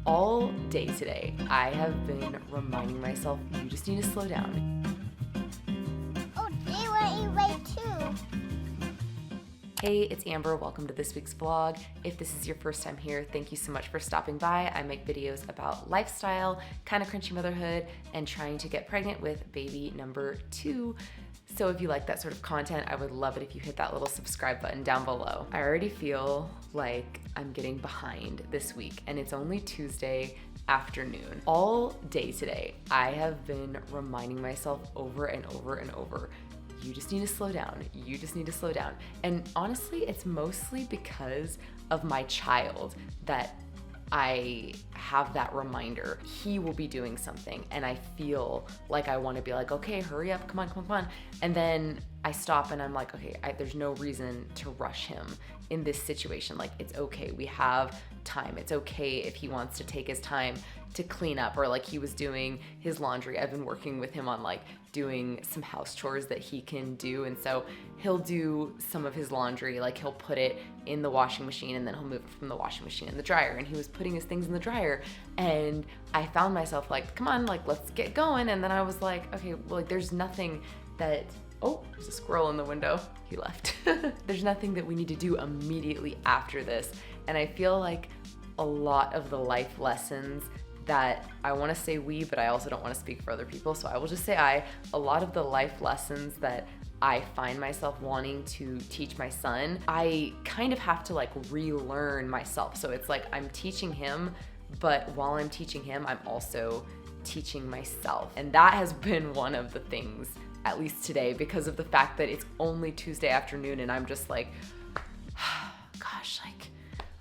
All day today, I have been reminding myself, you just need to slow down. Oh, they want you right too. Hey, it's Amber. Welcome to this week's vlog. If this is your first time here, thank you so much for stopping by. I make videos about lifestyle, kind of crunchy motherhood, and trying to get pregnant with baby number 2. So if you like that sort of content, I would love it if you hit that little subscribe button down below. I already feel like I'm getting behind this week, and it's only Tuesday afternoon. All day today, I have been reminding myself over and over and over, you just need to slow down. You just need to slow down. And honestly, it's mostly because of my child that I have that reminder. He will be doing something and I feel like I want to be like, okay, hurry up, come on. And then I stop and I'm like, okay, there's no reason to rush him in this situation. Like, it's okay, we have time. It's okay if he wants to take his time to clean up, or like he was doing his laundry. I've been working with him on like doing some house chores that he can do, and so he'll do some of his laundry, like he'll put it in the washing machine and then he'll move it from the washing machine in the dryer, and he was putting his things in the dryer, and I found myself like, come on, like let's get going. And then I was like, okay, well, like there's nothing that, oh, there's a squirrel in the window, he left. There's nothing that we need to do immediately after this. And I feel like a lot of the life lessons that I want to say we, but I also don't want to speak for other people, so I will just say a lot of the life lessons that I find myself wanting to teach my son, I kind of have to like relearn myself. So it's like I'm teaching him, but while I'm teaching him, I'm also teaching myself. And that has been one of the things, at least today, because of the fact that it's only Tuesday afternoon and I'm just like, gosh, like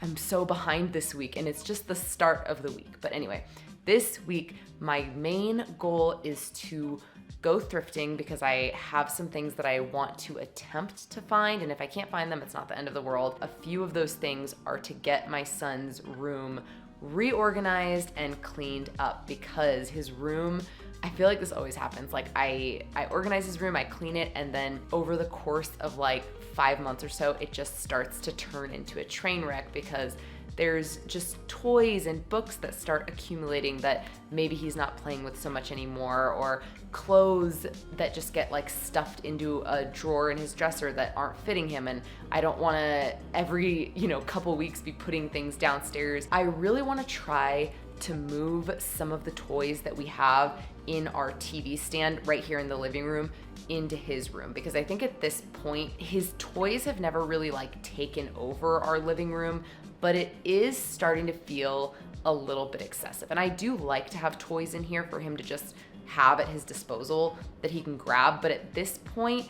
I'm so behind this week, and it's just the start of the week. But anyway, this week, my main goal is to go thrifting because I have some things that I want to attempt to find, and if I can't find them, it's not the end of the world. A few of those things are to get my son's room reorganized and cleaned up, because his room, I feel like this always happens. Like I organize his room, I clean it, and then over the course of like 5 months or so, it just starts to turn into a train wreck because there's just toys and books that start accumulating that maybe he's not playing with so much anymore, or clothes that just get like stuffed into a drawer in his dresser that aren't fitting him, and I don't want to every, couple weeks be putting things downstairs. I really want to try to move some of the toys that we have in our TV stand right here in the living room into his room, because I think at this point his toys have never really like taken over our living room, but it is starting to feel a little bit excessive. And I do like to have toys in here for him to just have at his disposal that he can grab, but at this point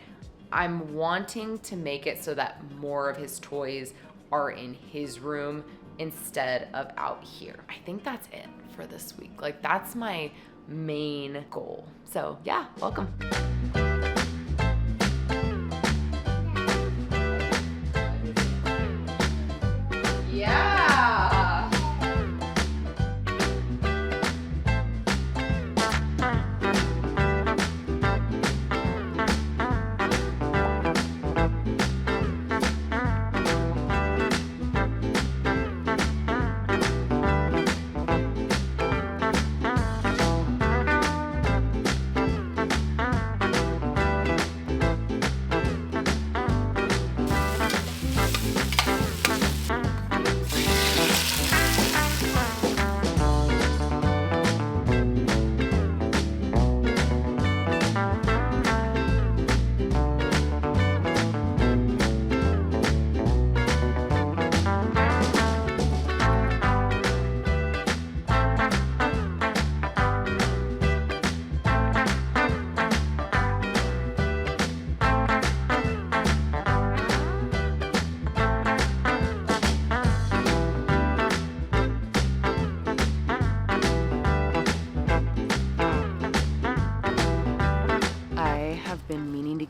I'm wanting to make it so that more of his toys are in his room instead of out here. I think that's it for this week. Like that's my main goal. So yeah, welcome. Yeah.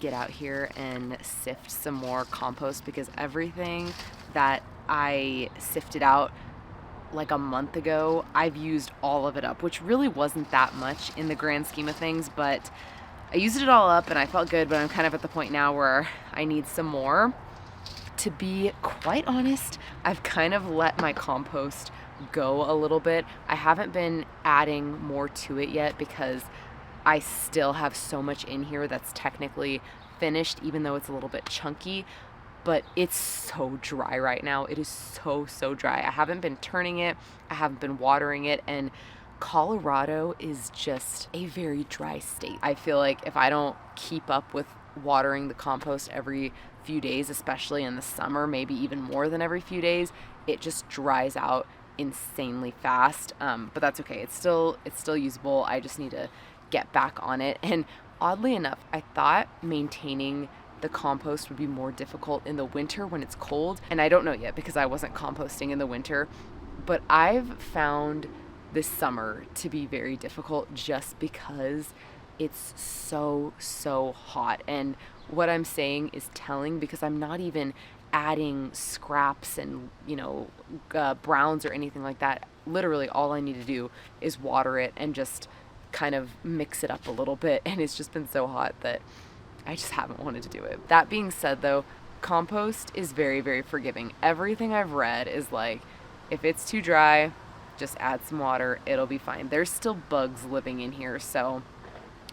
Get out here and sift some more compost, because everything that I sifted out like a month ago, I've used all of it up, which really wasn't that much in the grand scheme of things, but I used it all up and I felt good. But I'm kind of at the point now where I need some more. To be quite honest, I've kind of let my compost go a little bit. I haven't been adding more to it yet because I still have so much in here that's technically finished, even though it's a little bit chunky, but it's so dry right now. It is so dry. I haven't been turning it, I haven't been watering it, and Colorado is just a very dry state. I feel like if I don't keep up with watering the compost every few days, especially in the summer, maybe even more than every few days, it just dries out insanely fast. But that's okay. It's still usable. I just need to get back on it. And oddly enough, I thought maintaining the compost would be more difficult in the winter when it's cold. And I don't know yet because I wasn't composting in the winter, but I've found this summer to be very difficult just because it's so hot. And what I'm saying is telling, because I'm not even adding scraps and browns or anything like that. Literally all I need to do is water it and just kind of mix it up a little bit, and it's just been so hot that I just haven't wanted to do it. That being said though, compost is very forgiving. Everything I've read is like, if it's too dry, just add some water, it'll be fine. There's still bugs living in here, so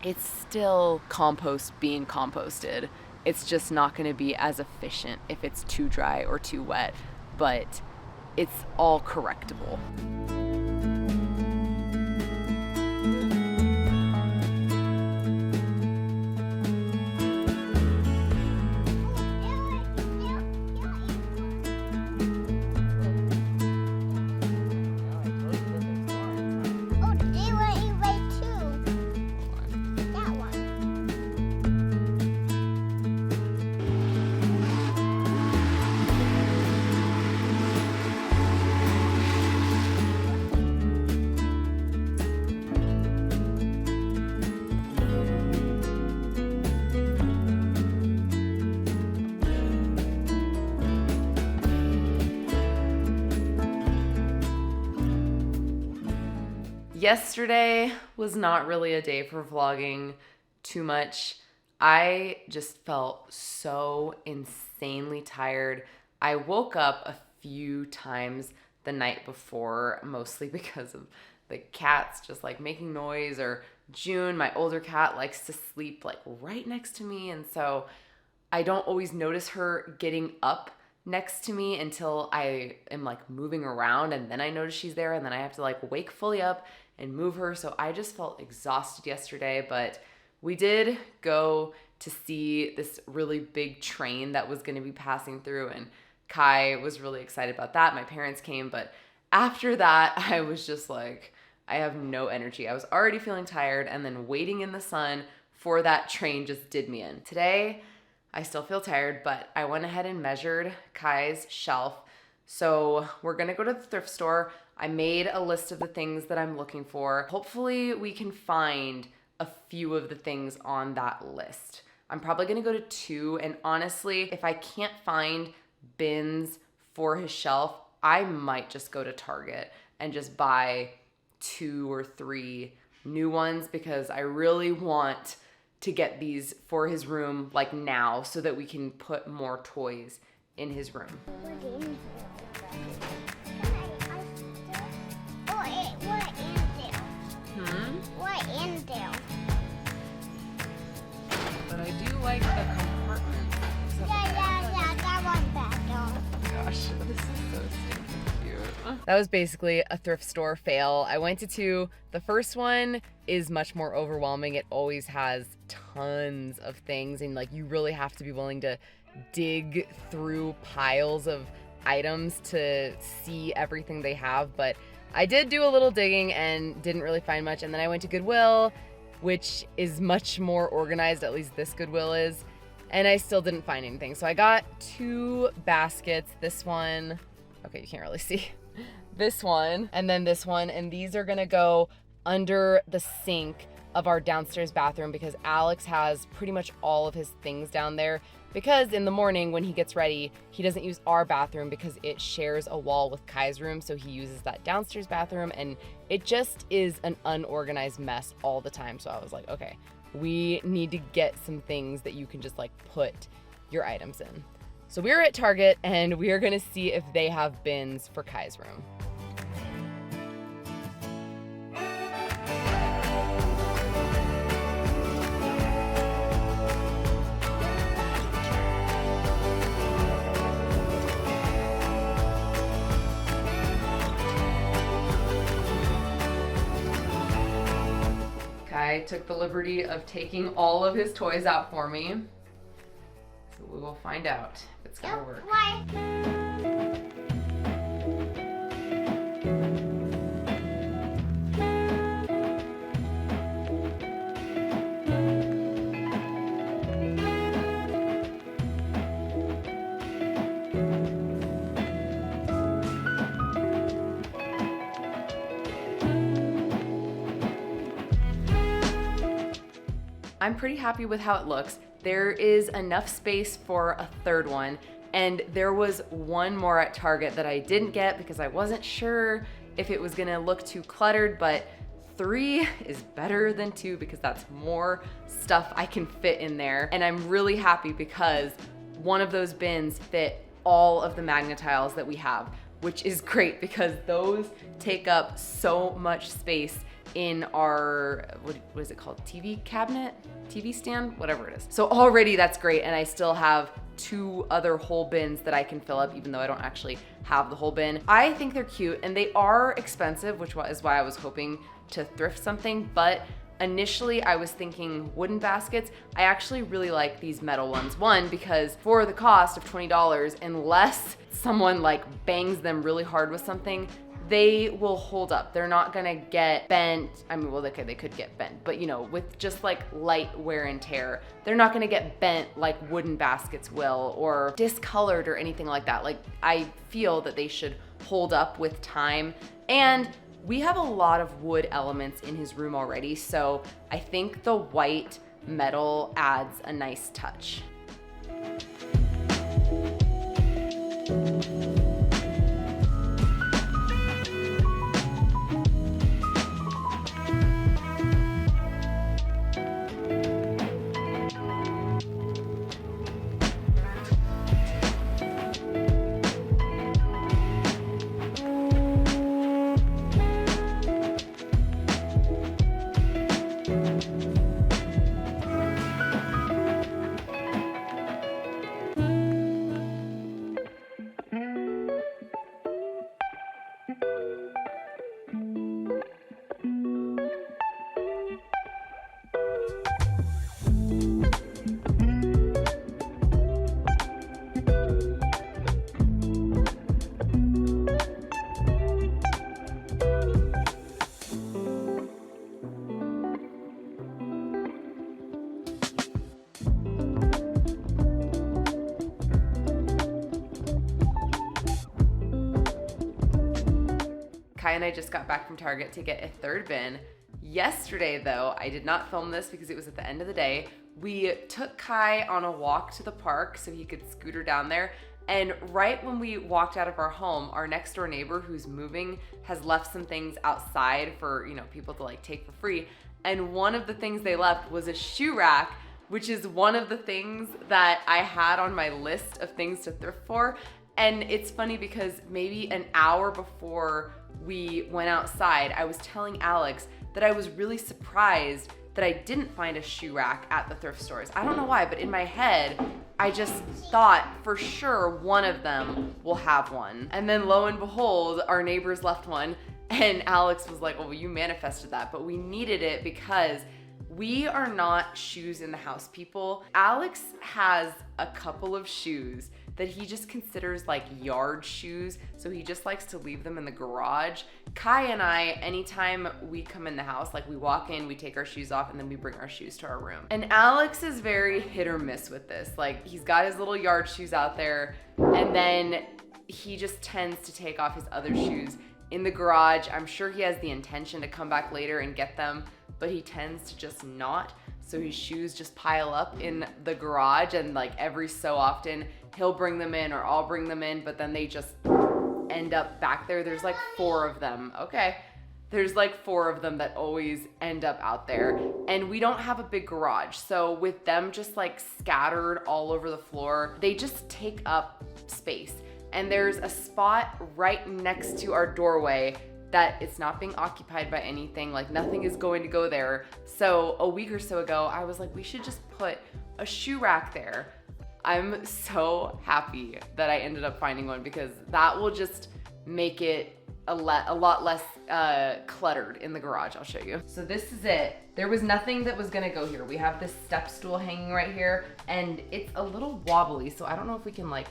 it's still compost being composted. It's just not going to be as efficient if it's too dry or too wet, but it's all correctable. Yesterday was not really a day for vlogging too much. I just felt so insanely tired. I woke up a few times the night before, mostly because of the cats just like making noise, or June, my older cat, likes to sleep like right next to me, and so I don't always notice her getting up next to me until I am like moving around, and then I notice she's there, and then I have to like wake fully up and move her. So I just felt exhausted yesterday, but we did go to see this really big train that was going to be passing through, and Kai was really excited about that. My parents came, but after that, I was just like, I have no energy. I was already feeling tired, and then waiting in the sun for that train just did me in. Today, I still feel tired, but I went ahead and measured Kai's shelf. So we're gonna go to the thrift store. I made a list of the things that I'm looking for. Hopefully we can find a few of the things on that list. I'm probably gonna go to 2, and honestly, if I can't find bins for his shelf, I might just go to Target and just buy 2 or 3 new ones, because I really want to get these for his room like now, so that we can put more toys in his room. But I do like the compartment. Yeah, that one back on. Gosh, this is so stinking cute. That was basically a thrift store fail. I went to 2. The first one is much more overwhelming. It always has tons of things, and like you really have to be willing to dig through piles of items to see everything they have. But I did do a little digging and didn't really find much. And then I went to Goodwill, which is much more organized, at least this Goodwill is, and I still didn't find anything. So I got 2 baskets. This one, okay, you can't really see. This one, and then this one, and these are gonna go under the sink of our downstairs bathroom, because Alex has pretty much all of his things down there, because in the morning when he gets ready, he doesn't use our bathroom because it shares a wall with Kai's room, so he uses that downstairs bathroom, and it just is an unorganized mess all the time. So I was like, okay, we need to get some things that you can just like put your items in. So we're at Target, and we are gonna see if they have bins for Kai's room. Kai took the liberty of taking all of his toys out for me. So we will find out if it's gonna work. Why? I'm pretty happy with how it looks. There is enough space for a third one, and there was one more at Target that I didn't get because I wasn't sure if it was gonna look too cluttered, but 3 is better than 2 because that's more stuff I can fit in there. And I'm really happy because one of those bins fit all of the Magnetiles that we have, which is great because those take up so much space in our, what is it called? TV cabinet? TV stand? Whatever it is. So already that's great, and I still have 2 other whole bins that I can fill up even though I don't actually have the whole bin. I think they're cute and they are expensive, which is why I was hoping to thrift something, but initially I was thinking wooden baskets. I actually really like these metal ones. One, because for the cost of $20, unless someone like bangs them really hard with something, they will hold up. They're not gonna get bent. I mean, well, they could get bent, but you know, with just like light wear and tear, they're not gonna get bent like wooden baskets will, or discolored or anything like that. Like, I feel that they should hold up with time. And we have a lot of wood elements in his room already, so I think the white metal adds a nice touch. Kai and I just got back from Target to get a third bin. Yesterday though, I did not film this because it was at the end of the day. We took Kai on a walk to the park so he could scooter down there. And right when we walked out of our home, our next door neighbor who's moving has left some things outside for, you know, people to like take for free. And one of the things they left was a shoe rack, which is one of the things that I had on my list of things to thrift for. And it's funny because maybe an hour before we went outside, I was telling Alex that I was really surprised that I didn't find a shoe rack at the thrift stores. I don't know why, but in my head, I just thought for sure one of them will have one. And then lo and behold, our neighbors left one, and Alex was like, well, you manifested that, but we needed it because we are not shoes in the house people. Alex has a couple of shoes that he just considers like yard shoes, so he just likes to leave them in the garage. Kai and I, anytime we come in the house, like we walk in, we take our shoes off, and then we bring our shoes to our room. And Alex is very hit or miss with this. Like, he's got his little yard shoes out there, and then he just tends to take off his other shoes in the garage. I'm sure he has the intention to come back later and get them, but he tends to just not. So his shoes just pile up in the garage, and like every so often he'll bring them in or I'll bring them in, but then they just end up back there. There's like 4 of them. Okay. There's like 4 of them that always end up out there, and we don't have a big garage. So with them just like scattered all over the floor, they just take up space. And there's a spot right next to our doorway that it's not being occupied by anything, like nothing is going to go there. So a week or so ago, I was like, we should just put a shoe rack there. I'm so happy that I ended up finding one because that will just make it a lot less cluttered in the garage. I'll show you. So this is it. There was nothing that was gonna go here. We have this step stool hanging right here, and it's a little wobbly, so I don't know if we can like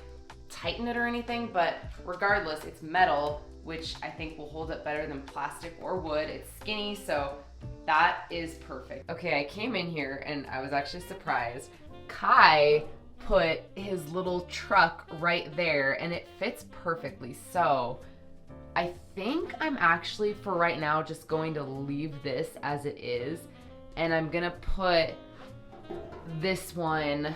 tighten it or anything, but regardless, it's metal, which I think will hold up better than plastic or wood. It's skinny, so that is perfect. Okay, I came in here and I was actually surprised. Kai put his little truck right there and it fits perfectly. So I think I'm actually, for right now, just going to leave this as it is, and I'm gonna put this one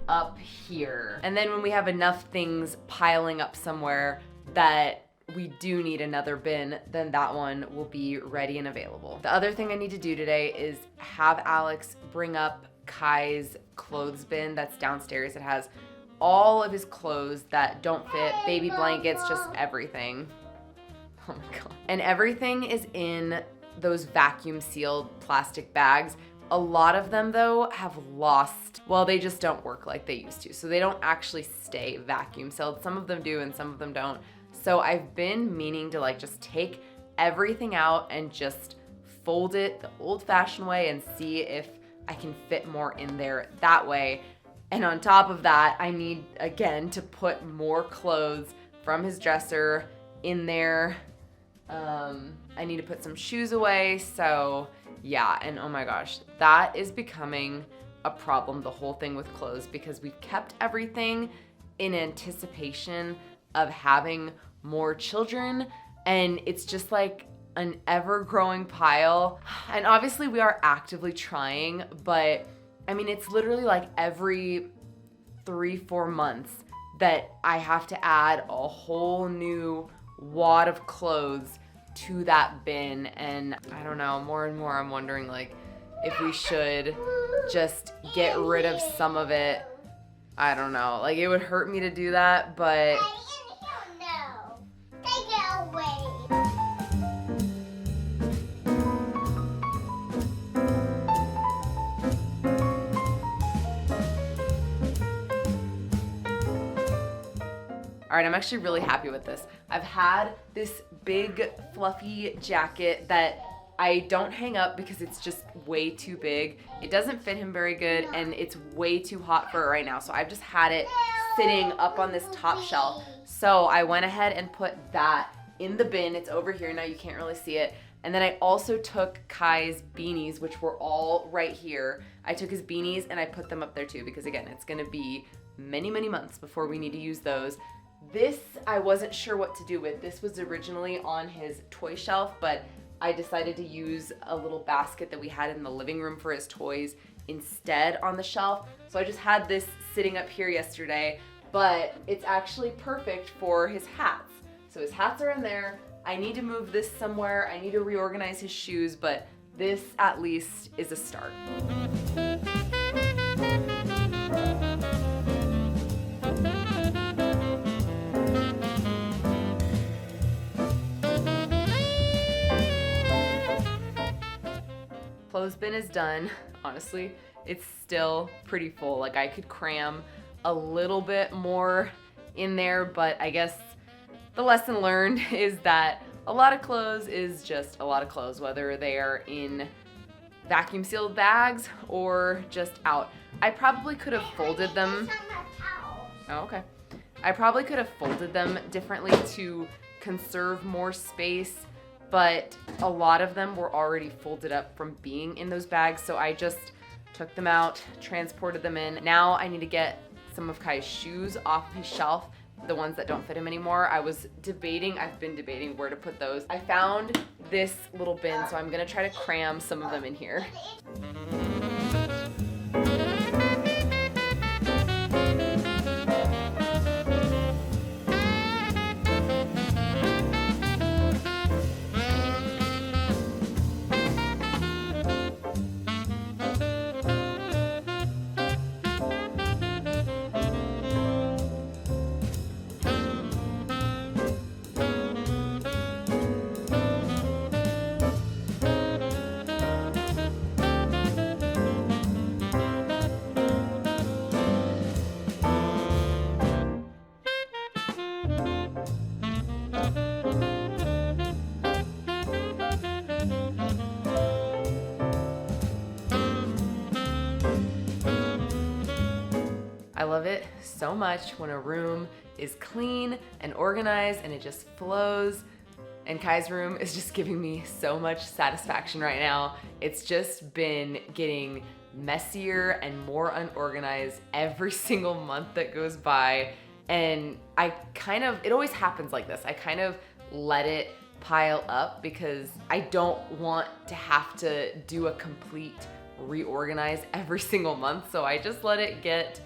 up here. And then when we have enough things piling up somewhere that we do need another bin, then that one will be ready and available. The other thing I need to do today is have Alex bring up Kai's clothes bin that's downstairs. It has all of his clothes that don't fit, baby blankets, just everything. Oh my God. And everything is in those vacuum sealed plastic bags. A lot of them though have lost, well, they just don't work like they used to. So they don't actually stay vacuum sealed. Some of them do and some of them don't. So I've been meaning to like just take everything out and just fold it the old fashioned way and see if I can fit more in there that way. And on top of that, I need again to put more clothes from his dresser in there. I need to put some shoes away. So yeah, and oh my gosh, that is becoming a problem, the whole thing with clothes, because we've kept everything in anticipation of having more children, and it's just like an ever-growing pile. And obviously we are actively trying, but I mean, it's literally like every 3-4 months that I have to add a whole new wad of clothes to that bin. And I don't know, more and more I'm wondering like if we should just get rid of some of it. I don't know, like it would hurt me to do that, but No. Take it away. all right, I'm actually really happy with this. I've had this big fluffy jacket that I don't hang up because it's just way too big. It doesn't fit him very good and it's way too hot for it right now. So I've just had it sitting up on this top shelf. So I went ahead and put that in the bin. It's over here now, you can't really see it. And then I also took Kai's beanies, which were all right here. I took his beanies and I put them up there too, because again, it's gonna be many, many months before we need to use those. This, I wasn't sure what to do with. This was originally on his toy shelf, but I decided to use a little basket that we had in the living room for his toys instead on the shelf. So I just had this sitting up here yesterday, but it's actually perfect for his hats. So his hats are in there. I need to move this somewhere. I need to reorganize his shoes, but this at least is a start. Clothespin is done. Honestly, it's still pretty full. Like I could cram a little bit more in there, but I guess the lesson learned is that a lot of clothes is just a lot of clothes, whether they are in vacuum sealed bags or just out. I probably could have folded them. Oh, okay. I probably could have folded them differently to conserve more space, but a lot of them were already folded up from being in those bags, so I just took them out, transported them in. Now I need to get some of Kai's shoes off his shelf, the ones that don't fit him anymore. I've been debating where to put those. I found this little bin, so I'm gonna try to cram some of them in here. I love it so much when a room is clean and organized and it just flows. And Kai's room is just giving me so much satisfaction right now. It's just been getting messier and more unorganized every single month that goes by. And it always happens like this. I kind of let it pile up because I don't want to have to do a complete reorganize every single month. So I just let it get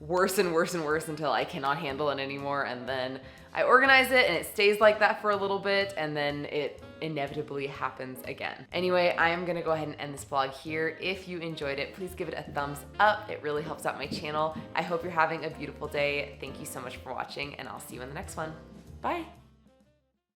worse and worse and worse until I cannot handle it anymore. And then I organize it and it stays like that for a little bit, and then it inevitably happens again. Anyway, I am gonna go ahead and end this vlog here. If you enjoyed it, please give it a thumbs up. It really helps out my channel. I hope you're having a beautiful day. Thank you so much for watching, and I'll see you in the next one. Bye.